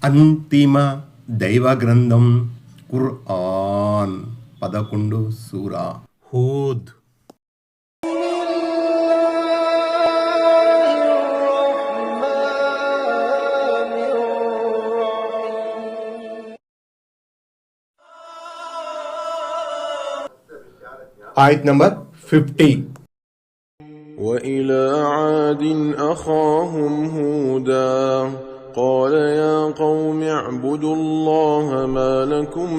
అంతిమ దైవ గ్రంథం ఖుర్ఆన్ 11 సూరా హూద్. ఆయత్ నంబర్ 50. وإلى عاد أخاهم هودا قال يا قوم اعبدوا الله ما لكم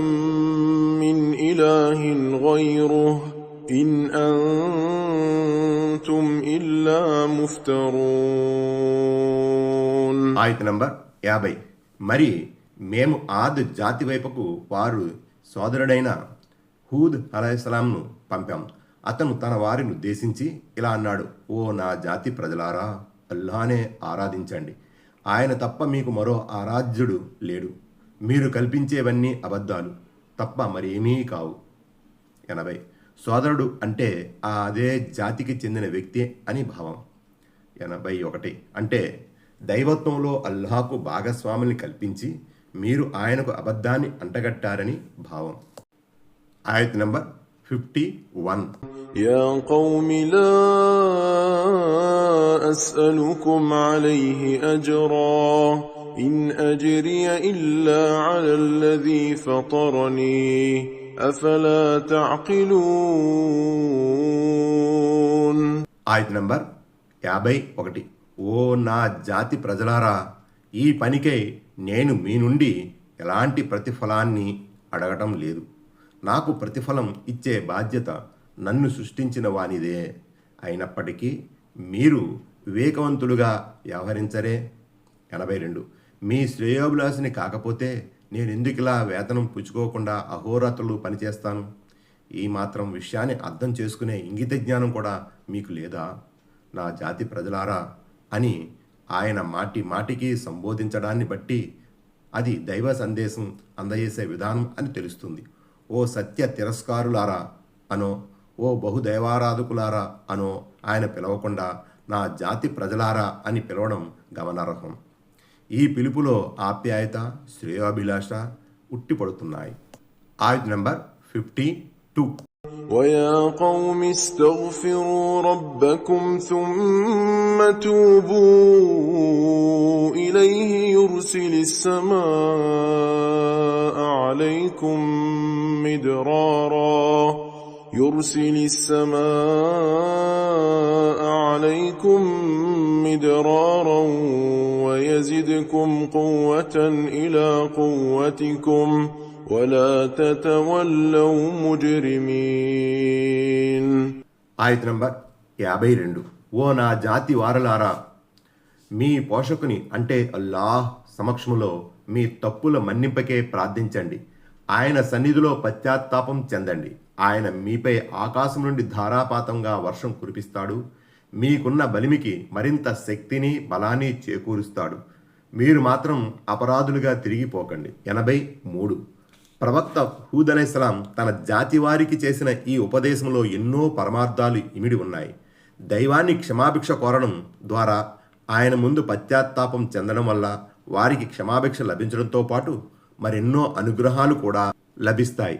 من إله غيره إن أنتم إلا مفترون. ఆయత్ నంబర్ 50. మరి మేము ఆద్ జాతి వైపుకు వారు సోదరుడైన హూద్ అలైహిస్సలాంను పంపాం. అతను తన వారిని ఉద్దేశించి ఇలా అన్నాడు: ఓ నా జాతి ప్రజలారా, అల్లానే ఆరాధించండి. ఆయన తప్ప మీకు మరో ఆరాధ్యుడు లేడు. మీరు కల్పించేవన్నీ అబద్ధాలు తప్ప మరేమీ కావు. 80. సోదరుడు అంటే అదే జాతికి చెందిన వ్యక్తి అని భావం. 81. అంటే దైవత్వంలో అల్లాహకు భాగస్వాముల్ని కల్పించి మీరు ఆయనకు అబద్ధాన్ని అంటగట్టారని భావం. ఆయత్ నంబర్ 51. يا قوم لا أسألكم عليه أجرا إن أجري إلا على الذي فطرني أفلا تعقلون. ఆయత్ నంబర్ 51. ఓ నా జాతి ప్రజలారా, ఈ పనికై నేను మీ నుండి ఎలాంటి ప్రతిఫలాన్ని అడగటం లేదు. నాకు ప్రతిఫలం ఇచ్చే బాధ్యత నన్ను సృష్టించిన వానిదే. అయినప్పటికీ మీరు వివేకవంతులుగా వ్యవహరించరే. 82. మీ శ్రేయోభిలాషిని కాకపోతే నేను ఎందుకిలా వేతనం పుచ్చుకోకుండా అహోరాత్రులు పనిచేస్తాను? ఈ మాత్రం విషయాన్ని అర్థం చేసుకునే ఇంగిత జ్ఞానం కూడా మీకు లేదా? నా జాతి ప్రజలారా అని ఆయన మాటి మాటికి సంబోధించడాన్ని బట్టి అది దైవ సందేశం అందజేసే విధానం అని తెలుస్తుంది. ఓ సత్య తిరస్కారులారా అనో, ఓ బహుదైవారాధకులారా అనో ఆయన పిలవకుండా నా జాతి ప్రజలారా అని పిలవడం గమనార్హం. ఈ పిలుపులో ఆప్యాయత, శ్రేయోభిలాష ఉట్టిపడుతున్నాయి. ఆయత్ నంబర్ 52. ويا قوم استغفروا ربكم ثم توبوا إليه يرسل السماء عليكم مدرارا ويزدكم قوة إلى قوتكم ولا تتولوا مجرمين. ఆయత్ నంబర్ 52. ఓ నా జాతి వారలారా, మీ పోషకుని అంటే అల్లాహ్ సమక్షములో మీ తప్పుల మన్నింపకే ప్రార్థించండి. ఆయన సన్నిధిలో పశ్చాత్తాపం చెందండి. ఆయన మీపై ఆకాశం నుండి ధారాపాతంగా వర్షం కురిపిస్తాడు. మీకున్న బలిమికి మరింత శక్తిని బలాన్ని చేకూరుస్తాడు. మీరు మాత్రం అపరాధులుగా తిరిగిపోకండి. 83. ప్రవక్త హూద్ అలైహిస్సలాం తన జాతి వారికి చేసిన ఈ ఉపదేశంలో ఎన్నో పరమార్థాలు ఇమిడి ఉన్నాయి. దైవాన్ని క్షమాభిక్ష కోరడం ద్వారా ఆయన ముందు పశ్చాత్తాపం చెందడం వల్ల వారికి క్షమాభిక్ష లభించడంతో పాటు మరెన్నో అనుగ్రహాలు కూడా లభిస్తాయి.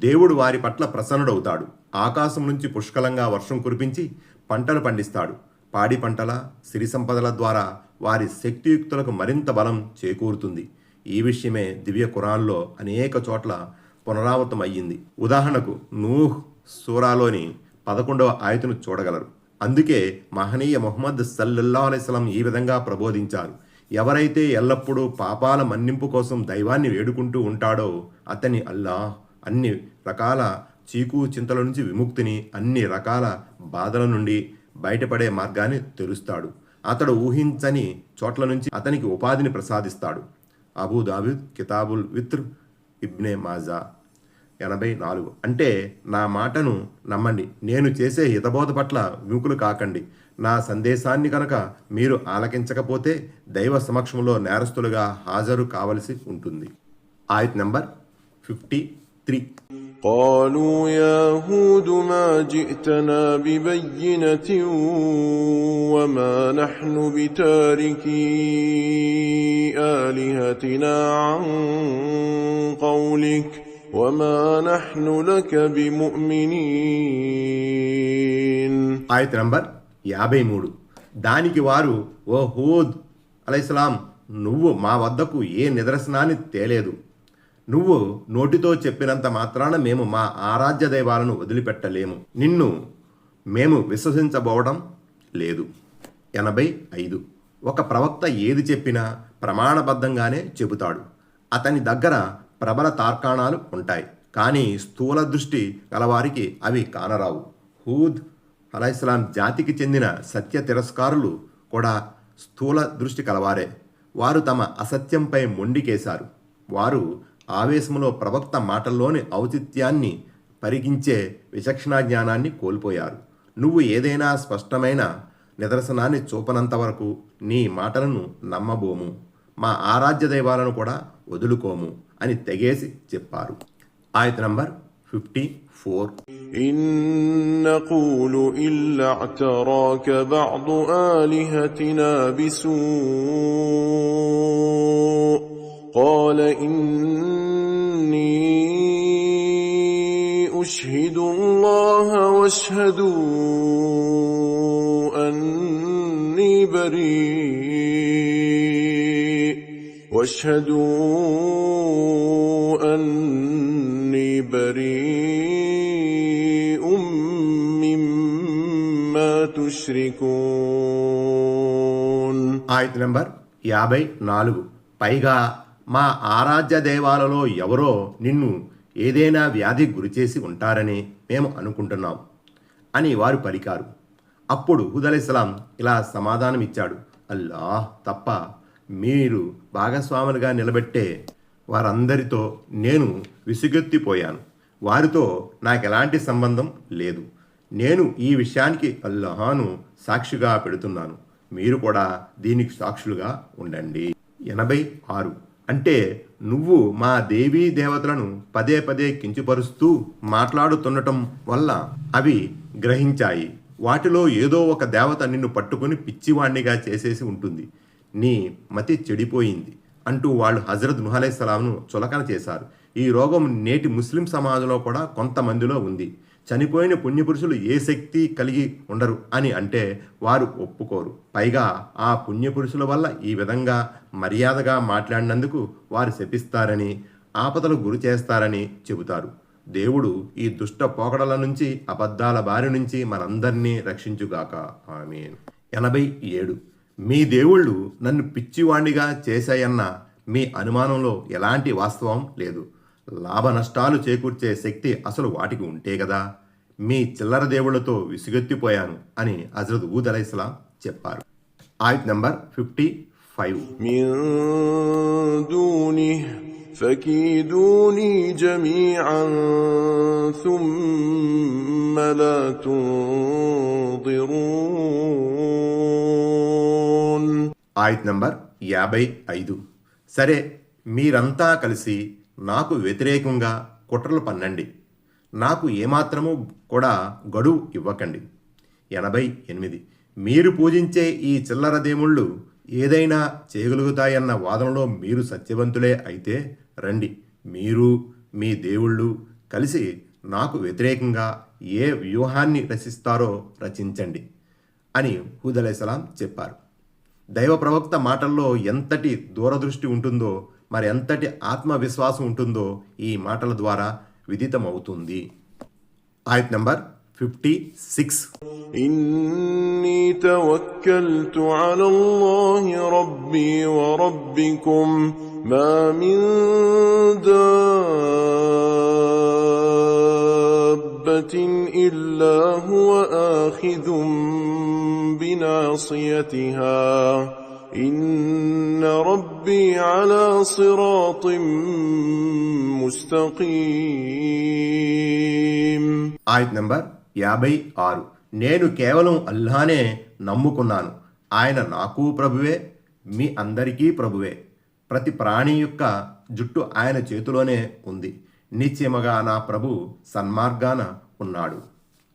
దేవుడు వారి పట్ల ప్రసన్నుడవుతాడు. ఆకాశం నుంచి పుష్కలంగా వర్షం కురిపించి పంటలు పండిస్తాడు. పాడి పంటల, సిరి సంపదల ద్వారా వారి శక్తియుక్తులకు మరింత బలం చేకూరుతుంది. ఈ విషయమే దివ్య ఖురాన్లో అనేక చోట్ల పునరావృతం అయ్యింది. ఉదాహరణకు నూహ్ సూరాలోని 11వ ఆయతును చూడగలరు. అందుకే మహనీయ ముహమ్మద్ సల్లల్లాహు అలైహి వసల్లం ఈ విధంగా ప్రబోధించారు: ఎవరైతే ఎల్లప్పుడూ పాపాల మన్నింపు కోసం దైవాన్ని వేడుకుంటూ ఉంటాడో అతని అల్లాహ్ అన్ని రకాల చీకు చింతల నుంచి విముక్తిని, అన్ని రకాల బాధల నుండి బయటపడే మార్గాన్ని తెరుస్తాడు. అతడు ఊహించని చోట్ల నుంచి అతనికి ఉపాధిని ప్రసాదిస్తాడు. అబూ దావూద్ కితాబుల్ విత్ర్, ఇబ్నే మాజా. 84. అంటే నా మాటను నమ్మండి, నేను చేసే హితబోధ పట్ల విముఖులు కాకండి. నా సందేశాన్ని కనుక మీరు ఆలకించకపోతే దైవ సమక్షంలో నేరస్తులుగా హాజరు కావలసి ఉంటుంది. ఆయత్ నంబర్ 53. قالوا يا هود ما جئتنا ببينة وما نحن بتاركي آلهتنا عن قولك وما نحن لك بمؤمنين. ఆయత నంబర్ 53. దానికి వారు, ఓ హూద్ అలైహిస్సలాం, నువ్వు మా వద్దకు ఏ నిదర్శనాన్ని తేలేదు. నువ్వు నోటితో చెప్పినంత మాత్రాన మేము మా ఆరాధ్య దైవాలను వదిలిపెట్టలేము. నిన్ను మేము విశ్వసించబోవడం లేదు. 85. ఒక ప్రవక్త ఏది చెప్పినా ప్రమాణబద్ధంగానే చెబుతాడు. అతని దగ్గర ప్రబల తార్కాణాలు ఉంటాయి, కానీ స్థూల దృష్టి గలవారికి అవి కానరావు. హూద్ అలైహిస్సలాం జాతికి చెందిన సత్య తిరస్కారులు కూడా స్థూల దృష్టి కలవారే. వారు తమ అసత్యంపై మొండికేశారు. వారు ఆవేశంలో ప్రవక్త మాటల్లోని ఔచిత్యాన్ని పరిగించే విచక్షణా జ్ఞానాన్ని కోల్పోయారు. నువ్వు ఏదైనా స్పష్టమైన నిదర్శనాన్ని చూపనంత వరకు నీ మాటలను నమ్మబోము, మా ఆరాధ్య దైవాలను కూడా వదులుకోము అని తెగేసి చెప్పారు. ఆయత నంబర్ 54. إن نقول إلا اعتراك بعض آلهتنا بسوء قال إني أشهد الله واشهدوا أني بريء مما تشركون. ఆయత నంబర్ 54. పైగా మా ఆరాధ్య దైవాలలో ఎవరో నిన్ను ఏదైనా వ్యాధి గురిచేసి ఉంటారని మేము అనుకుంటున్నాం అని వారు పలికారు. అప్పుడు హూద్ అలైహిస్సలాం ఇలా సమాధానమిచ్చాడు, అల్లాహ్ తప్ప మీరు భాగస్వాములుగా నిలబెట్టే వారందరితో నేను విసుగెత్తిపోయాను. వారితో నాకెలాంటి సంబంధం లేదు. నేను ఈ విషయానికి అల్లాహ్ను సాక్షిగా పెడుతున్నాను. మీరు కూడా దీనికి సాక్షులుగా ఉండండి. 86. అంటే నువ్వు మా దేవీ దేవతలను పదే పదే కించపరుస్తూ మాట్లాడుతుండటం వల్ల అవి గ్రహించాయి. వాటిలో ఏదో ఒక దేవత నిన్ను పట్టుకుని పిచ్చివాణ్ణిగా చేసేసి ఉంటుంది. నీ మతి చెడిపోయింది అంటూ వాళ్ళు హజరత్ నూహ్ అలైహిస్సలాంను చులకన చేశారు. ఈ రోగం నేటి ముస్లిం సమాజంలో కూడా కొంతమందిలో ఉంది. చనిపోయిన పుణ్యపురుషులు ఏ శక్తి కలిగి ఉండరు అని అంటే వారు ఒప్పుకోరు. పైగా ఆ పుణ్యపురుషుల వల్ల ఈ విధంగా మర్యాదగా మాట్లాడినందుకు వారు శపిస్తారని, ఆపదలు గురి చేస్తారని చెబుతారు. దేవుడు ఈ దుష్ట పోకడల నుంచి, అబద్ధాల బారి నుంచి మనందరినీ రక్షించుగాక. ఆమీన్. 87. మీ దేవుళ్ళు నన్ను పిచ్చివాణ్ణిగా చేశాయన్న మీ అనుమానంలో ఎలాంటి వాస్తవం లేదు. లాభ నష్టాలు చేకూర్చే శక్తి అసలు వాటికి ఉంటే కదా. మీ చిల్లర దేవుళ్లతో విసుగెత్తిపోయాను అని హజరత్ హూద్ అలైహిస్సలాం చెప్పారు. ఆయత్ నంబర్ 55. من دونه فكيدوني جميعا ثم لا تنظرون. ఆయత్ నంబర్ 55. సరే, మీరంతా కలిసి నాకు వ్యతిరేకంగా కుట్రలు పన్నండి, నాకు ఏమాత్రమూ కూడా గడువు ఇవ్వకండి. 88. మీరు పూజించే ఈ చిల్లర దేవుళ్ళు ఏదైనా చేయగలుగుతాయన్న వాదనలో మీరు సత్యవంతులే అయితే రండి, మీరు మీ దేవుళ్ళు కలిసి నాకు వ్యతిరేకంగా ఏ వ్యూహాన్ని రచిస్తారో రచించండి అని హూద్ అలైహిస్సలాం చెప్పారు. దైవ ప్రవక్త మాటల్లో ఎంతటి దూరదృష్టి ఉంటుందో, మరి ఎంతటి ఆత్మవిశ్వాసం ఉంటుందో ఈ మాటల ద్వారా విదితమవుతుంది. ఆయత్ నంబర్ 56. إني توكلت على الله ربي وربكم ما من دابة إلا هو آخذ بناصيتها إن ربي على صراط مستقيم. ఆయత్ నంబర్ 56. నేను కేవలం అల్లానే నమ్ముకున్నాను. ఆయన నాకు ప్రభువే, మీ అందరికీ ప్రభువే. ప్రతి ప్రాణి యొక్క జుట్టు ఆయన చేతిలోనే ఉంది. నిశ్చయముగా నా ప్రభు సన్మార్గాన ఉన్నాడు.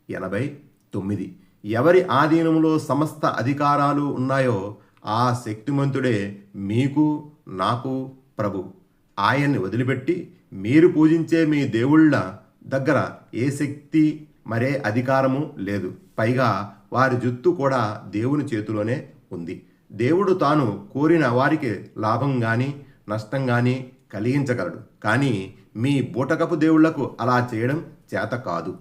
89. ఎవరి ఆధీనంలో సమస్త అధికారాలు ఉన్నాయో ఆ శక్తిమంతుడే మీకు నాకు ప్రభు. ఆయన్ని వదిలిపెట్టి మీరు పూజించే మీ దేవుళ్ళ దగ్గర ఏ శక్తి మరే అధికారము లేదు. పైగా వారి జుత్తు కూడా దేవుని చేతిలోనే ఉంది. దేవుడు తాను కోరిన వారికి లాభం కానీ నష్టం కానీ కలిగించగలడు. కానీ మీ బూటకపు దేవుళ్లకు అలా చేయడం చేత కాదు.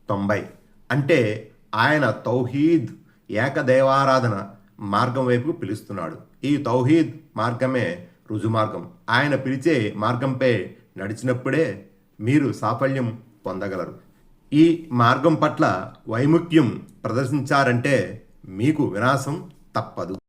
90. అంటే ఆయన తౌహీద్ ఏకదేవారాధన మార్గం వైపు పిలుస్తున్నాడు. ఈ తౌహీద్ మార్గమే రుజుమార్గం. ఆయన పిలిచే మార్గంపై నడిచినప్పుడే మీరు సాఫల్యం పొందగలరు. ఈ మార్గం పట్ల వైముఖ్యం ప్రదర్శించారంటే మీకు వినాశం తప్పదు.